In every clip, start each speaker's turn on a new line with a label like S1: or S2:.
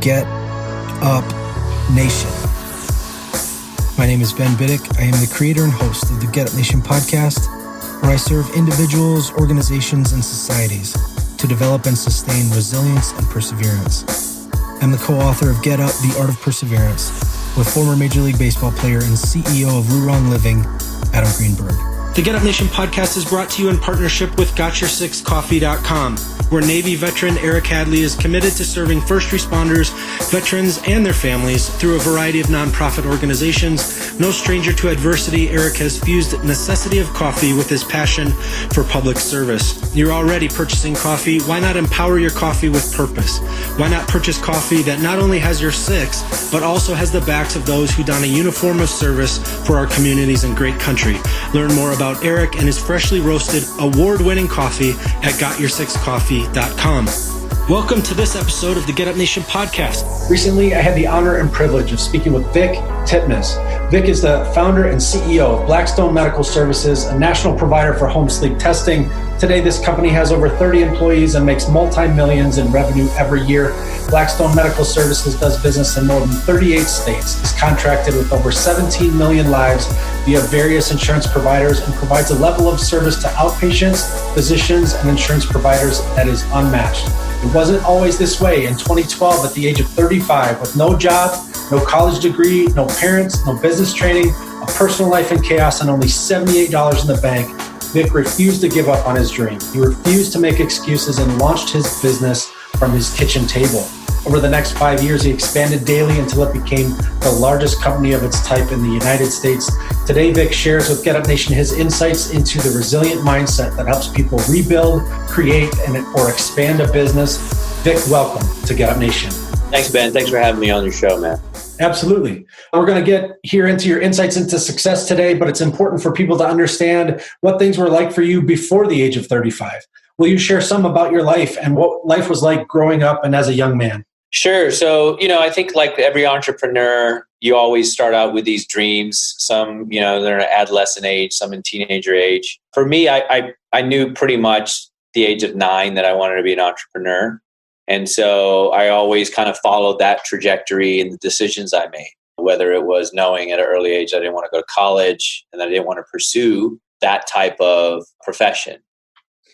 S1: Get Up Nation. My name is Ben Biddick. I am the creator and host of the Get Up Nation podcast, where I serve individuals, organizations, and societies to develop and sustain resilience and perseverance. I'm the co-author of Get Up, The Art of Perseverance, with former Major League Baseball player and CEO of Luron Living, Adam Greenberg. The Get Up Nation podcast is brought to you in partnership with GotYourSixCoffee.com, where Navy veteran Eric Hadley is committed to serving first responders, veterans, and their families through a variety of nonprofit organizations. No stranger to adversity, Eric has fused necessity of coffee with his passion for public service. You're already purchasing coffee. Why not empower your coffee with purpose? Why not purchase coffee that not only has your six, but also has the backs of those who don a uniform of service for our communities and great country? Learn more about Eric and his freshly roasted, award-winning coffee at GotYourSixCoffee.com. Welcome to this episode of the Get Up Nation podcast. Recently, I had the honor and privilege of speaking with Vick Tipnes. Vick is the founder and CEO of Blackstone Medical Services, a national provider for home sleep testing. Today, this company has over 30 employees and makes multi-millions in revenue every year. Blackstone Medical Services does business in more than 38 states, is contracted with over 17 million lives via various insurance providers, and provides a level of service to outpatients, physicians, and insurance providers that is unmatched. It wasn't always this way. In 2012, at the age of 35, with no job, no college degree, no parents, no business training, a personal life in chaos, and only $78 in the bank, Vick refused to give up on his dream. He refused to make excuses and launched his business from his kitchen table. Over the next 5 years, he expanded daily until it became the largest company of its type in the United States. Today, Vick shares with Get Up Nation his insights into the resilient mindset that helps people rebuild, create, or expand a business. Vick, welcome to Get Up Nation.
S2: Thanks, Ben. Thanks for having me on your show, man.
S1: Absolutely. We're going to get here into your insights into success today, but it's important for people to understand what things were like for you before the age of 35. Will you share some about your life and what life was like growing up and as a young man?
S2: Sure. So, I think like every entrepreneur, you always start out with these dreams. Some, they're at adolescent age, some in teenager age. For me, I knew pretty much the age of 9 that I wanted to be an entrepreneur. And so I always kind of followed that trajectory in the decisions I made, whether it was knowing at an early age I didn't want to go to college and that I didn't want to pursue that type of profession.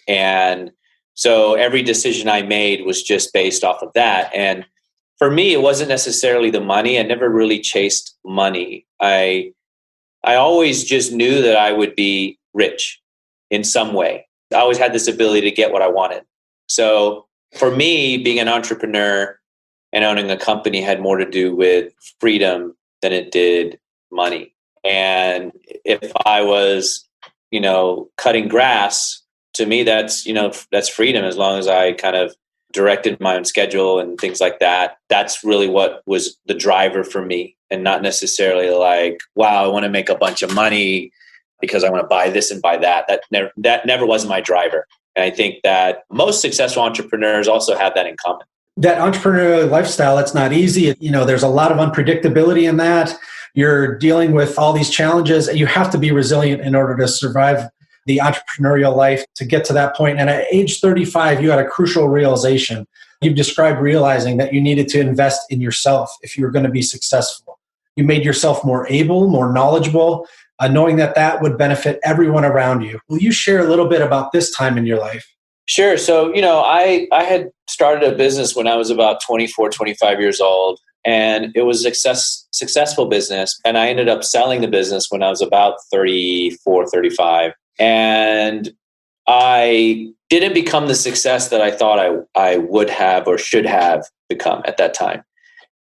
S2: And so every decision I made was just based off of that. And for me, it wasn't necessarily the money. I never really chased money. I always just knew that I would be rich in some way. I always had this ability to get what I wanted. So for me, being an entrepreneur and owning a company had more to do with freedom than it did money. And if I was, cutting grass, to me, that's freedom, as long as I kind of directed my own schedule and things like that. That's really what was the driver for me, and not necessarily like, wow, I want to make a bunch of money because I want to buy this and buy that. That never was my driver. And I think that most successful entrepreneurs also have that in common.
S1: That entrepreneurial lifestyle, it's not easy. There's a lot of unpredictability in that. You're dealing with all these challenges. You have to be resilient in order to survive the entrepreneurial life to get to that point. And at age 35, you had a crucial realization. You've described realizing that you needed to invest in yourself if you were going to be successful. You made yourself more able, more knowledgeable, knowing that would benefit everyone around you. Will you share a little bit about this time in your life?
S2: Sure. So, I had started a business when I was about 24, 25 years old, and it was a successful business. And I ended up selling the business when I was about 34, 35. And I didn't become the success that I thought I would have or should have become at that time.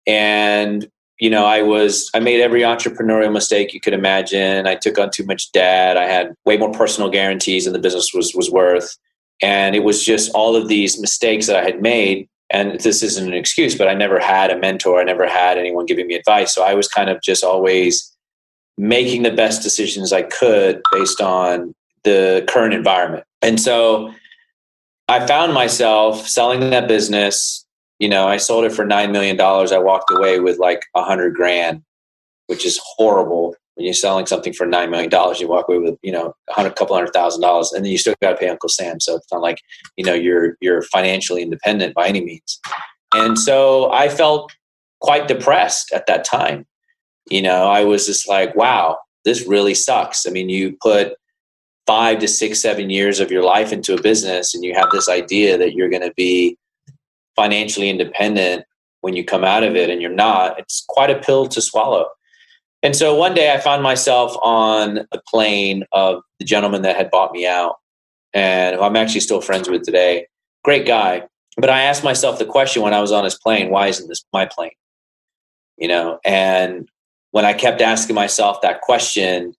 S2: And, I made every entrepreneurial mistake you could imagine. I took on too much debt. I had way more personal guarantees than the business was worth. And it was just all of these mistakes that I had made. And this isn't an excuse, but I never had a mentor. I never had anyone giving me advice. So I was kind of just always making the best decisions I could based on the current environment. And so I found myself selling that business. I sold it for $9 million. I walked away with like $100,000, which is horrible. When you're selling something for $9 million, you walk away with, a couple $100,000, and then you still got to pay Uncle Sam. So it's not like, you're financially independent by any means. And so I felt quite depressed at that time. I was just like, wow, this really sucks. I mean, you put 5 to 6, 7 years of your life into a business, and you have this idea that you're going to be financially independent when you come out of it, and you're not. It's quite a pill to swallow. And so one day I found myself on a plane of the gentleman that had bought me out, and who I'm actually still friends with today. Great guy. But I asked myself the question when I was on his plane, why isn't this my plane? And when I kept asking myself that question,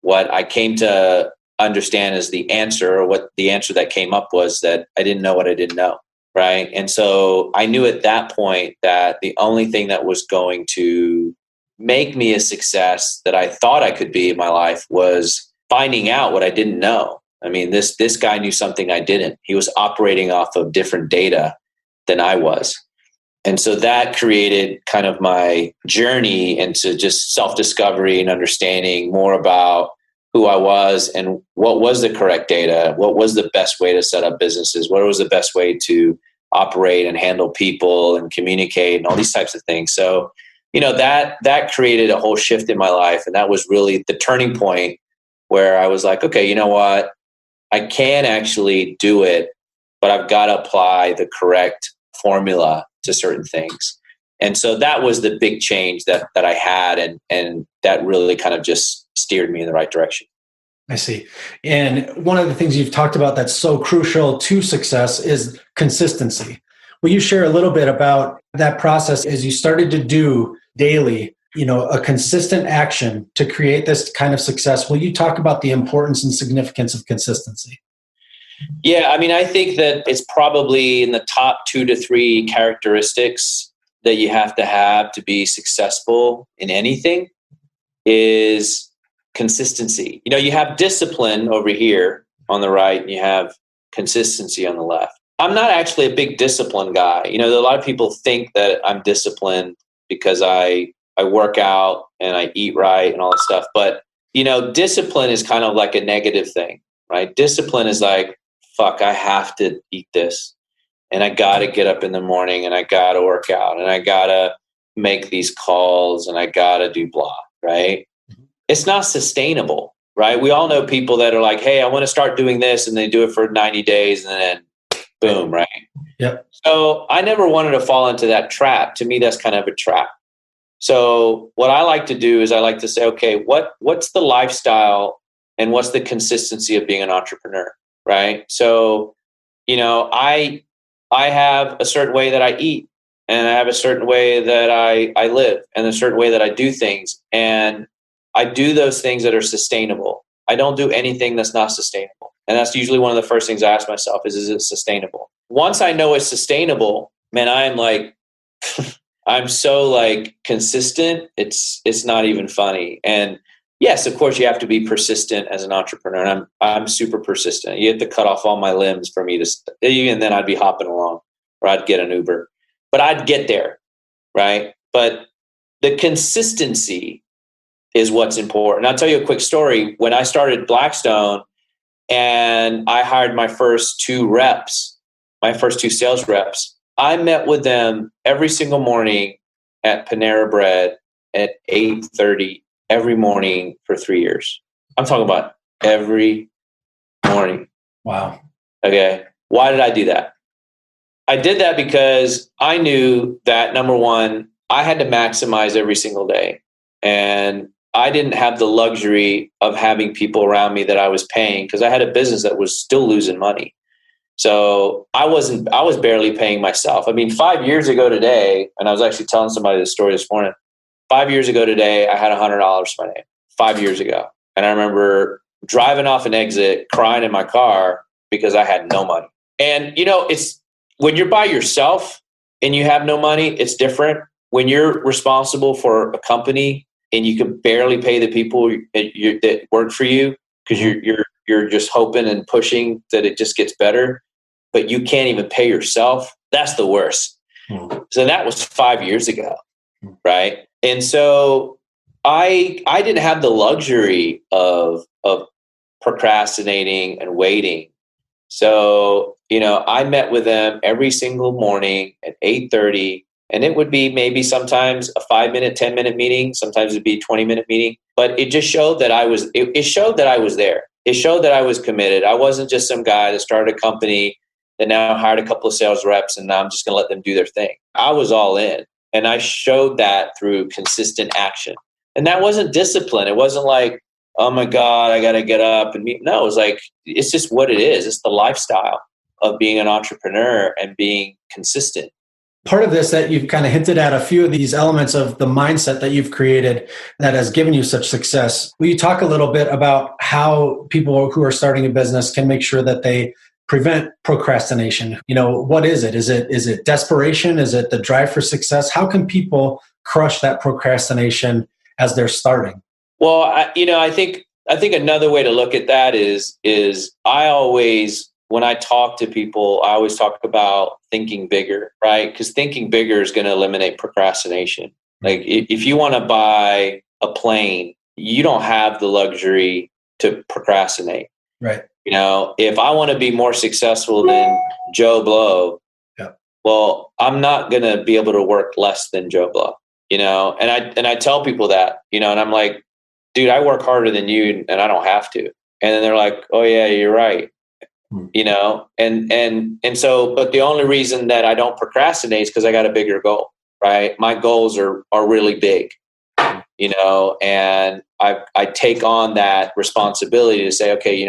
S2: what I came to understand as the answer, or what the answer that came up was, that I didn't know what I didn't know. Right. And so I knew at that point that the only thing that was going to make me a success that I thought I could be in my life was finding out what I didn't know. I mean, this guy knew something I didn't. He was operating off of different data than I was. And so that created kind of my journey into just self-discovery and understanding more about who I was and what was the correct data, what was the best way to set up businesses, what was the best way to operate and handle people and communicate and all these types of things. So, that created a whole shift in my life. And that was really the turning point where I was like, okay, you know what? I can actually do it, but I've got to apply the correct formula to certain things. And so that was the big change that I had. And that really kind of just steered me in the right direction.
S1: I see. And one of the things you've talked about that's so crucial to success is consistency. Will you share a little bit about that process as you started to do daily, a consistent action to create this kind of success? Will you talk about the importance and significance of consistency?
S2: Yeah, I mean, I think that it's probably in the top 2 to 3 characteristics that you have to be successful in anything is consistency. You have discipline over here on the right, and you have consistency on the left. I'm not actually a big discipline guy. A lot of people think that I'm disciplined because I work out and I eat right and all that stuff. But, discipline is kind of like a negative thing, right? Discipline is like, fuck, I have to eat this. And I got to get up in the morning, and I got to work out, and I got to make these calls, and I got to do blah, right? It's not sustainable, right? We all know people that are like, hey, I want to start doing this, and they do it for 90 days and then boom, right?
S1: Yep.
S2: So I never wanted to fall into that trap. To me, that's kind of a trap. So what I like to do is I like to say, okay, what's the lifestyle and what's the consistency of being an entrepreneur, right? So, I have a certain way that I eat, and I have a certain way that I live, and a certain way that I do things. And I do those things that are sustainable. I don't do anything that's not sustainable. And that's usually one of the first things I ask myself is it sustainable? Once I know it's sustainable, man, I'm like, I'm so like consistent. It's not even funny. And yes, of course you have to be persistent as an entrepreneur. And I'm super persistent. You have to cut off all my limbs for me to, even then I'd be hopping along, or I'd get an Uber, but I'd get there. Right. But the consistency is what's important. I'll tell you a quick story. When I started Blackstone and I hired my first 2 sales reps, I met with them every single morning at Panera Bread at 8:30 every morning for 3 years. I'm talking about every morning.
S1: Wow.
S2: Okay. Why did I do that? I did that because I knew that, number one, I had to maximize every single day. And I didn't have the luxury of having people around me that I was paying, because I had a business that was still losing money. So I was barely paying myself. I mean, 5 years ago today, and I was actually telling somebody this story this morning, 5 years ago today, I had $100 to my name, 5 years ago. And I remember driving off an exit, crying in my car because I had no money. And, it's when you're by yourself and you have no money, it's different. When you're responsible for a company and you can barely pay the people that work for you because you're just hoping and pushing that it just gets better, but you can't even pay yourself, that's the worst. So that was 5 years ago, right? And so I didn't have the luxury of procrastinating and waiting. So, I met with them every single morning at 8:30, and it would be maybe sometimes a 5-minute, 10-minute meeting. Sometimes it'd be a 20-minute meeting, but it just showed that it showed that I was there. It showed that I was committed. I wasn't just some guy that started a company that now hired a couple of sales reps and now I'm just going to let them do their thing. I was all in, and I showed that through consistent action. And that wasn't discipline. It wasn't like, oh my God, I got to get up and meet. No, it was like, it's just what it is. It's the lifestyle of being an entrepreneur and being consistent.
S1: Part of this that you've kind of hinted at a few of these elements of the mindset that you've created that has given you such success. Will you talk a little bit about how people who are starting a business can make sure that they prevent procrastination? What is it? Is it desperation? Is it the drive for success? How can people crush that procrastination as they're starting?
S2: Well, I think another way to look at that is I always, when I talk to people, I always talk about thinking bigger, right? Because thinking bigger is going to eliminate procrastination. Like if you want to buy a plane, you don't have the luxury to procrastinate.
S1: Right.
S2: If I want to be more successful than Joe Blow, well, I'm not going to be able to work less than Joe Blow, and I tell people that, and I'm like, dude, I work harder than you and I don't have to. And then they're like, oh yeah, you're right. And so, but the only reason that I don't procrastinate is because I got a bigger goal, right? My goals are really big, and I take on that responsibility to say, okay,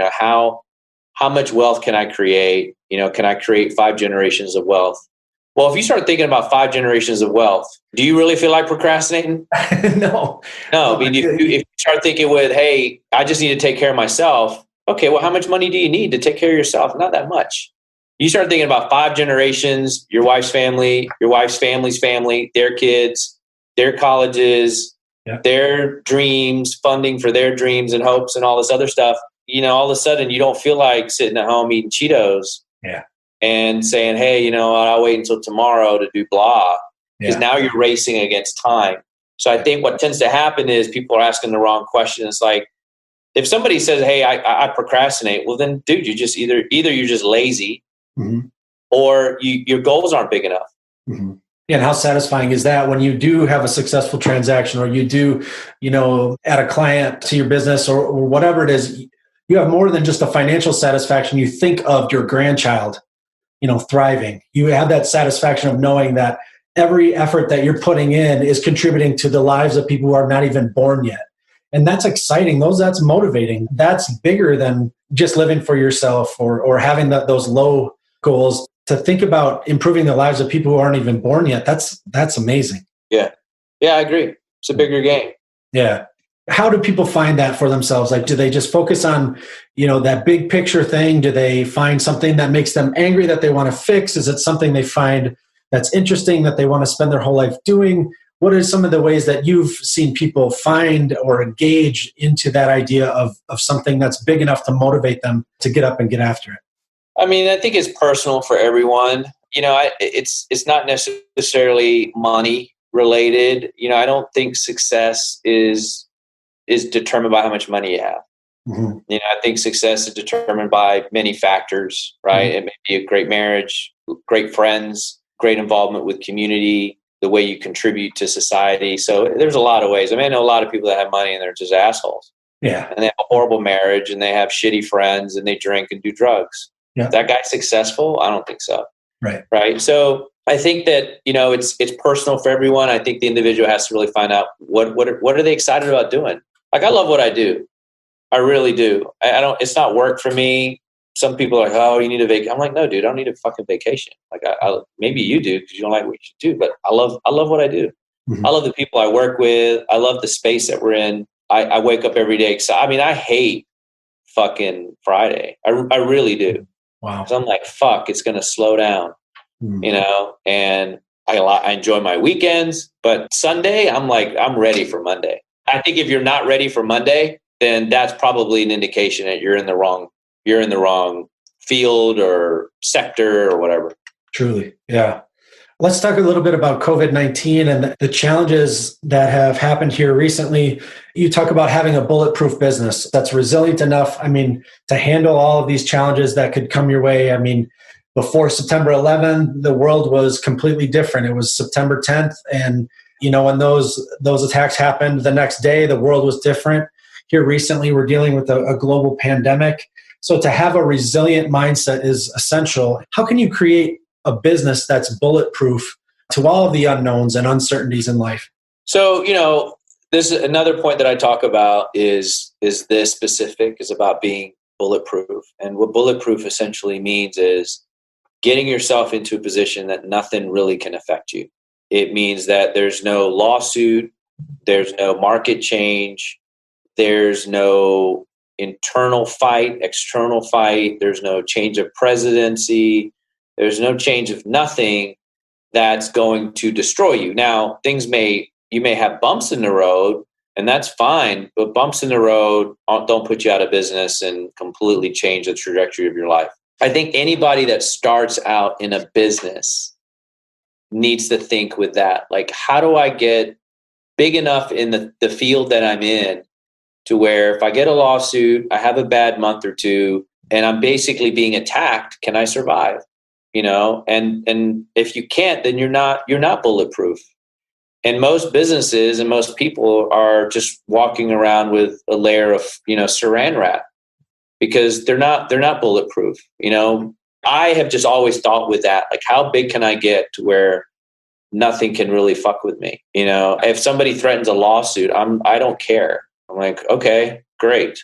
S2: how much wealth can I create? Can I create 5 generations of wealth? Well, if you start thinking about 5 generations of wealth, do you really feel like procrastinating?
S1: No.
S2: I mean, if you start thinking with, hey, I just need to take care of myself. Okay, well, how much money do you need to take care of yourself? Not that much. You start thinking about 5 generations, your wife's family, your wife's family's family, their kids, their colleges, their dreams, funding for their dreams and hopes and all this other stuff. All of a sudden you don't feel like sitting at home eating Cheetos and saying, hey, I'll wait until tomorrow to do blah. Because now you're racing against time. So I think what tends to happen is people are asking the wrong question. It's like, if somebody says, hey, I procrastinate, well then, dude, you just either you're just lazy or your goals aren't big enough.
S1: Mm-hmm. And how satisfying is that when you do have a successful transaction or you do, add a client to your business or whatever it is, you have more than just a financial satisfaction. You think of your grandchild, thriving. You have that satisfaction of knowing that every effort that you're putting in is contributing to the lives of people who are not even born yet. And that's exciting. That's motivating. That's bigger than just living for yourself or having those low goals. To think about improving the lives of people who aren't even born yet, that's amazing.
S2: Yeah, I agree. It's a bigger game.
S1: Yeah. How do people find that for themselves? Like, do they just focus on, that big picture thing? Do they find something that makes them angry that they want to fix? Is it something they find that's interesting that they want to spend their whole life doing? What are some of the ways that you've seen people find or engage into that idea of something that's big enough to motivate them to get up and get after it?
S2: I mean, I think it's personal for everyone. It's not necessarily money related. I don't think success is determined by how much money you have. Mm-hmm. I think success is determined by many factors, right? Mm-hmm. It may be a great marriage, great friends, great involvement with community, the way you contribute to society. So there's a lot of ways. I mean, I know a lot of people that have money and they're just assholes. Yeah. And they have a horrible marriage and they have shitty friends and they drink and do drugs. Yeah. That guy's successful? I don't think so. Right. So I think that, it's personal for everyone. I think the individual has to really find out what are they excited about doing? Like, I love what I do. I really do. It's not work for me. Some people are like, oh, you need a vacation. I'm like, no, dude, I don't need a fucking vacation. Like, maybe you do because you don't like what you do, but I love what I do. Mm-hmm. I love the people I work with. I love the space that we're in. I wake up every day. So, I hate fucking Friday. I really do. Wow. Because I'm like, fuck, it's going to slow down, and I enjoy my weekends, but Sunday, I'm like, I'm ready for Monday. I think if you're not ready for Monday, then that's probably an indication that you're in the wrong field or sector or whatever. Truly. Yeah.
S1: Let's talk a little bit about COVID-19 and the challenges that have happened here recently. You talk about having a bulletproof business that's resilient enough, to handle all of these challenges that could come your way. Before September 11th, the world was completely different. It was September 10th. And, when those attacks happened the next day, the world was different. Here recently, we're dealing with a global pandemic. So to have a resilient mindset is essential. How can you create a business that's bulletproof to all of the unknowns and uncertainties in life?
S2: So, this is another point that I talk about is this specific, is about being bulletproof. And what bulletproof essentially means is getting yourself into a position that nothing really can affect you. It means that there's no lawsuit, there's no market change, there's no internal fight, external fight, there's no change of presidency, there's no change of nothing that's going to destroy you. Now, you may have bumps in the road, and that's fine, but bumps in the road don't put you out of business and completely change the trajectory of your life. I think anybody that starts out in a business needs to think with that. Like, how do I get big enough in the field that I'm in to where if I get a lawsuit, I have a bad month or two, and I'm basically being attacked, can I survive? And if you can't, then you're not bulletproof. And most businesses and most people are just walking around with a layer of, saran wrap because they're not bulletproof. I have just always thought with that, like, how big can I get to where nothing can really fuck with me? If somebody threatens a lawsuit, I don't care. I'm like, okay, great.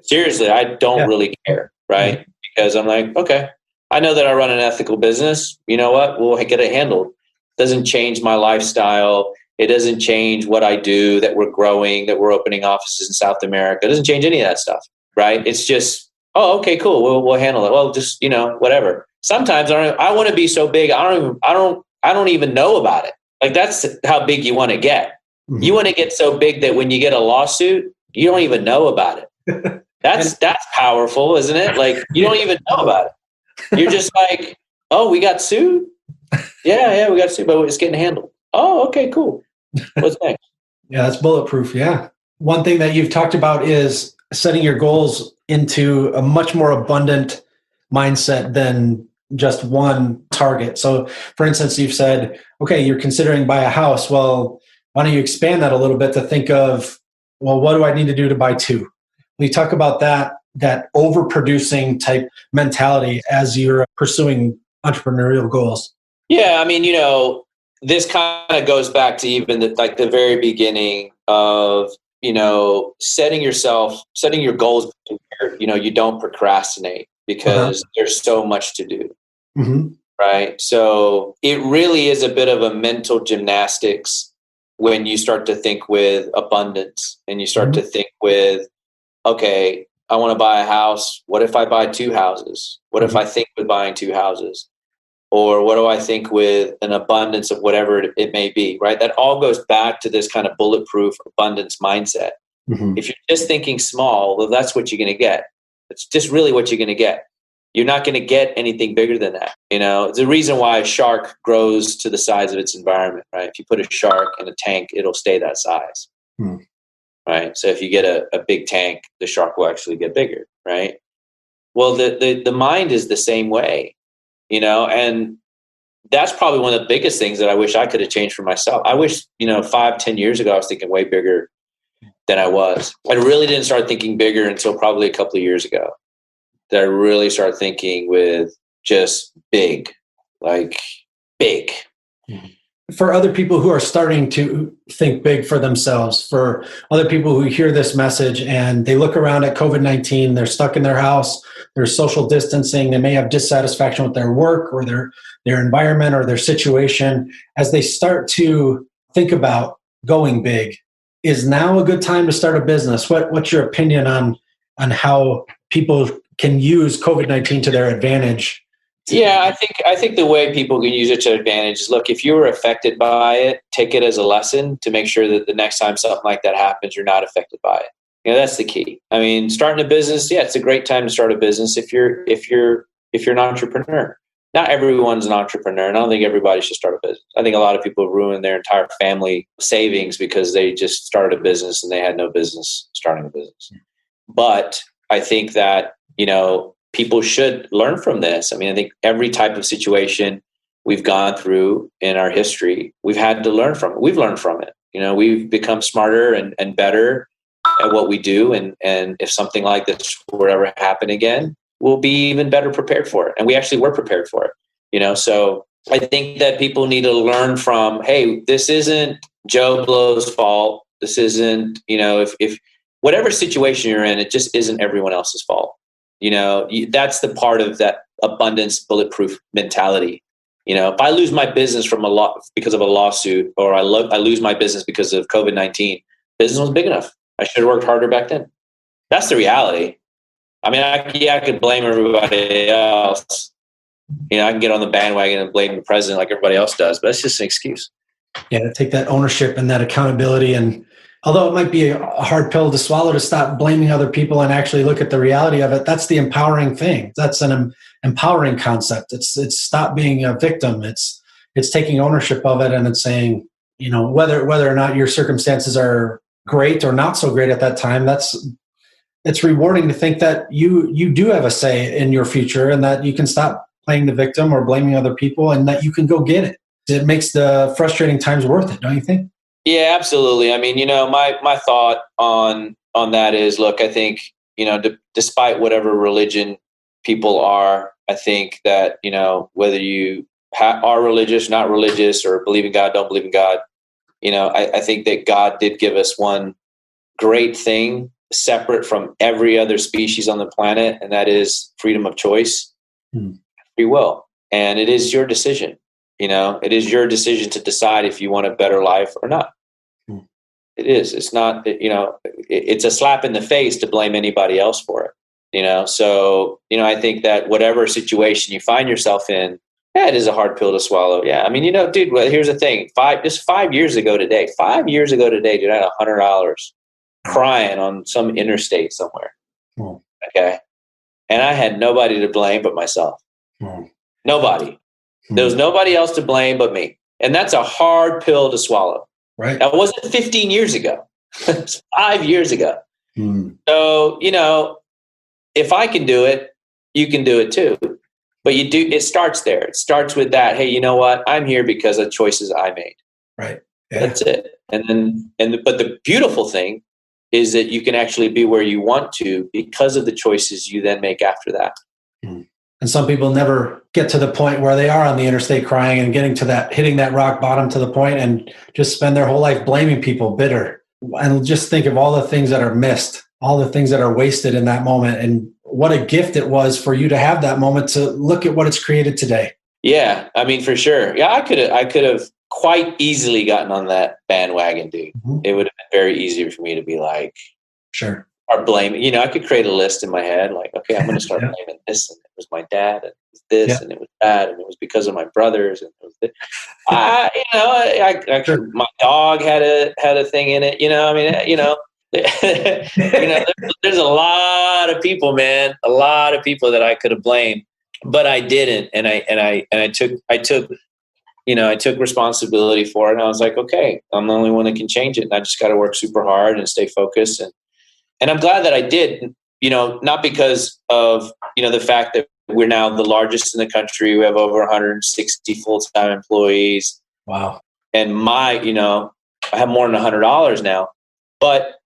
S2: Seriously, I don't really care. Right. Mm-hmm. Because I'm like, okay, I know that I run an ethical business. You know what? We'll get it handled. It doesn't change my lifestyle. It doesn't change what I do, that we're growing, that we're opening offices in South America. It doesn't change any of that stuff. Right. It's just, oh, okay, cool. We'll handle it. Well, just, whatever. Sometimes I want to be so big. I don't even know about it. Like, that's how big you want to get. Mm-hmm. You want to get so big that when you get a lawsuit, you don't even know about it. That's powerful, isn't it? Like, you don't even know about it. You're just like, oh, we got sued? Yeah, we got sued, but it's getting handled. Oh, okay, cool. What's next?
S1: Yeah, that's bulletproof. Yeah. One thing that you've talked about is setting your goals into a much more abundant mindset than just one target. So, for instance, you've said, okay, you're considering buy a house. Well, why don't you expand that a little bit to think of, well, what do I need to do to buy two? We talk about that overproducing type mentality as you're pursuing entrepreneurial goals.
S2: Yeah, this kind of goes back to even the very beginning of, setting your goals where, you don't procrastinate because there's so much to do. Mm-hmm. Right. So it really is a bit of a mental gymnastics when you start to think with abundance and you start to think with, okay, I want to buy a house. What if I buy two houses? What if I think with buying two houses? Or what do I think with an abundance of whatever it may be, right? That all goes back to this kind of bulletproof abundance mindset. Mm-hmm. If you're just thinking small, well, that's what you're going to get. It's just really what you're going to get. You're not going to get anything bigger than that. It's the reason why a shark grows to the size of its environment, right? If you put a shark in a tank, it'll stay that size. Mm. Right. So if you get a big tank, the shark will actually get bigger. Right. Well, the mind is the same way, and that's probably one of the biggest things that I wish I could have changed for myself. I wish, 5-10 years ago, I was thinking way bigger than I was. I really didn't start thinking bigger until probably a couple of years ago that I really started thinking with just big, like big. Mm-hmm.
S1: For other people who are starting to think big for themselves, for other people who hear this message and they look around at COVID-19, they're stuck in their house, there's social distancing, they may have dissatisfaction with their work or their environment or their situation. As they start to think about going big, is now a good time to start a business? What's your opinion on how people can use COVID-19 to their advantage?
S2: Yeah, I think the way people can use it to advantage is, look, if you were affected by it, take it as a lesson to make sure that the next time something like that happens, you're not affected by it. That's the key. Starting a business, yeah, it's a great time to start a business if you're an entrepreneur. not everyone's an entrepreneur. And I don't think everybody should start a business. I think a lot of people ruin their entire family savings because they just started a business and they had no business starting a business. But I think that, people should learn from this. I mean, I think every type of situation we've gone through in our history, we've had to learn from it. We've learned from it. We've become smarter and better at what we do. And if something like this were ever happen again, we'll be even better prepared for it. And we actually were prepared for it, so I think that people need to learn from, hey, this isn't Joe Blow's fault. This isn't, if whatever situation you're in, it just isn't everyone else's fault. That's the part of that abundance, bulletproof mentality. If I lose my business because of a lawsuit, or I lose my business because of COVID-19, business was big enough. I should have worked harder back then. That's the reality. I mean, I could blame everybody else. I can get on the bandwagon and blame the president like everybody else does, but it's just an excuse.
S1: Yeah, to take that ownership and that accountability. And although it might be a hard pill to swallow, to stop blaming other people and actually look at the reality of it, that's the empowering thing. That's an empowering concept. It's stop being a victim. It's taking ownership of it, and it's saying, whether or not your circumstances are great or not so great at that time, it's rewarding to think that you do have a say in your future, and that you can stop playing the victim or blaming other people, and that you can go get it. It makes the frustrating times worth it, don't you think?
S2: Yeah, absolutely. I mean, my thought on that is, look, I think, despite whatever religion people are, I think that, whether you are religious, not religious, or believe in God, don't believe in God, I think that God did give us one great thing separate from every other species on the planet, and that is freedom of choice, free will. And it is your decision. It is your decision to decide if you want a better life or not. It is. It's not, it's a slap in the face to blame anybody else for it. So, I think that whatever situation you find yourself in, it is a hard pill to swallow. Yeah. I mean, dude, well, here's the thing. 5 years ago today, dude, I had $100 crying on some interstate somewhere. Okay. And I had nobody to blame but myself. Nobody. There was nobody else to blame but me. And that's a hard pill to swallow.
S1: Right.
S2: That wasn't 15 years ago. It's 5 years ago. So, if I can do it, you can do it too. But it starts there. It starts with that. Hey, you know what? I'm here because of choices I made.
S1: Right. Yeah.
S2: That's it. But the beautiful thing is that you can actually be where you want to because of the choices you then make after that.
S1: And some people never get to the point where they are on the interstate crying and hitting that rock bottom to the point, and just spend their whole life blaming people, bitter. And just think of all the things that are missed, all the things that are wasted in that moment. And what a gift it was for you to have that moment to look at what it's created today.
S2: Yeah. I mean, for sure. Yeah. I could have quite easily gotten on that bandwagon, dude. It would have been very easy for me to be like,
S1: sure.
S2: Or blame, I could create a list in my head, like, okay, I'm going to start blaming this, and it was my dad, and it was this, and it was that, and it was because of my brothers, and it was this. My dog had a thing in it, there's a lot of people, man, a lot of people that I could have blamed, but I didn't, and I took responsibility for it, and I was like, okay, I'm the only one that can change it, and I just got to work super hard and stay focused, and I'm glad that I did, not because of, the fact that we're now the largest in the country. We have over 160 full-time employees.
S1: Wow.
S2: And I have more than $100 now. But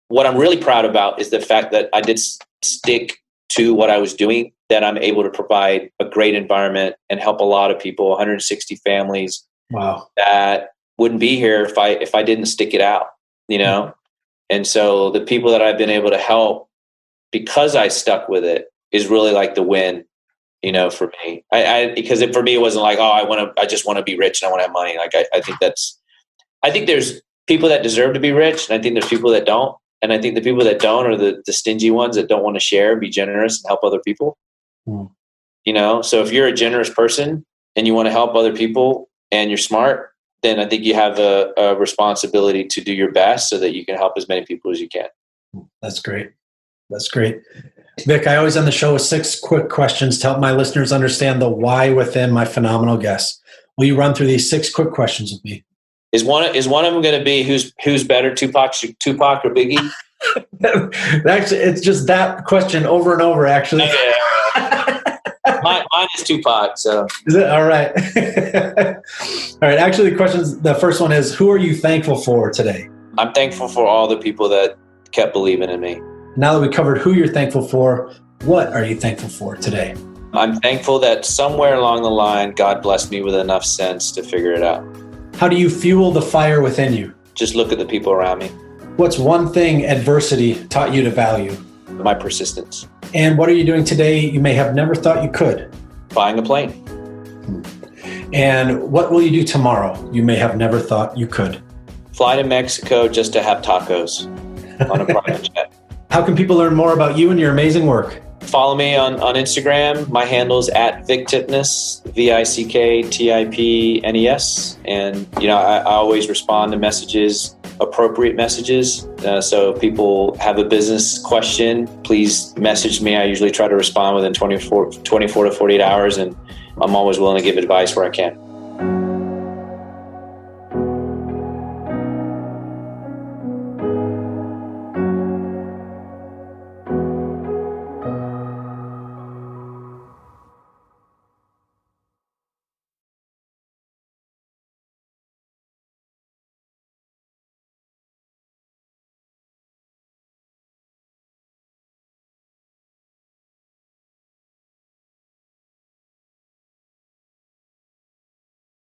S2: what I'm really proud about is the fact that I did stick to what I was doing, that I'm able to provide a great environment and help a lot of people, 160 families.
S1: Wow.
S2: That wouldn't be here if I didn't stick it out, And so the people that I've been able to help because I stuck with it is really like the win, for me. Because for me, it wasn't like, oh, I just want to be rich and I want to have money. Like, I think there's people that deserve to be rich, and I think there's people that don't. And I think the people that don't are the stingy ones that don't want to share, be generous, and help other people. So if you're a generous person and you want to help other people and you're smart, then I think you have a responsibility to do your best so that you can help as many people as you can.
S1: That's great.
S3: That's great. Vic, I always end the show with 6 quick questions to help my listeners understand the why within my phenomenal guest. Will you run through these 6 quick questions with me?
S2: Is one of them going to be who's better, Tupac or Biggie?
S3: Actually, it's just that question over and over, actually.
S2: Okay. Mine is Tupac. So
S3: is it all right? All right. Actually, the first one is, who are you thankful for today?
S2: I'm thankful for all the people that kept believing in me.
S3: Now that we covered who you're thankful for, what are you thankful for today?
S2: I'm thankful that somewhere along the line, God blessed me with enough sense to figure it out.
S3: How do you fuel the fire within you?
S2: Just look at the people around me.
S3: What's one thing adversity taught you to value?
S2: My persistence.
S3: And what are you doing today you may have never thought you could?
S2: Buying a plane.
S3: And what will you do tomorrow you may have never thought you could?
S2: Fly to Mexico just to have tacos on a private jet.
S3: How can people learn more about you and your amazing work?
S2: Follow me on Instagram. My handle's at Vick Tipnes, VickTipnes. And, I always respond to messages, appropriate messages. So if people have a business question, please message me. I usually try to respond within 24 to 48 hours, and I'm always willing to give advice where I can.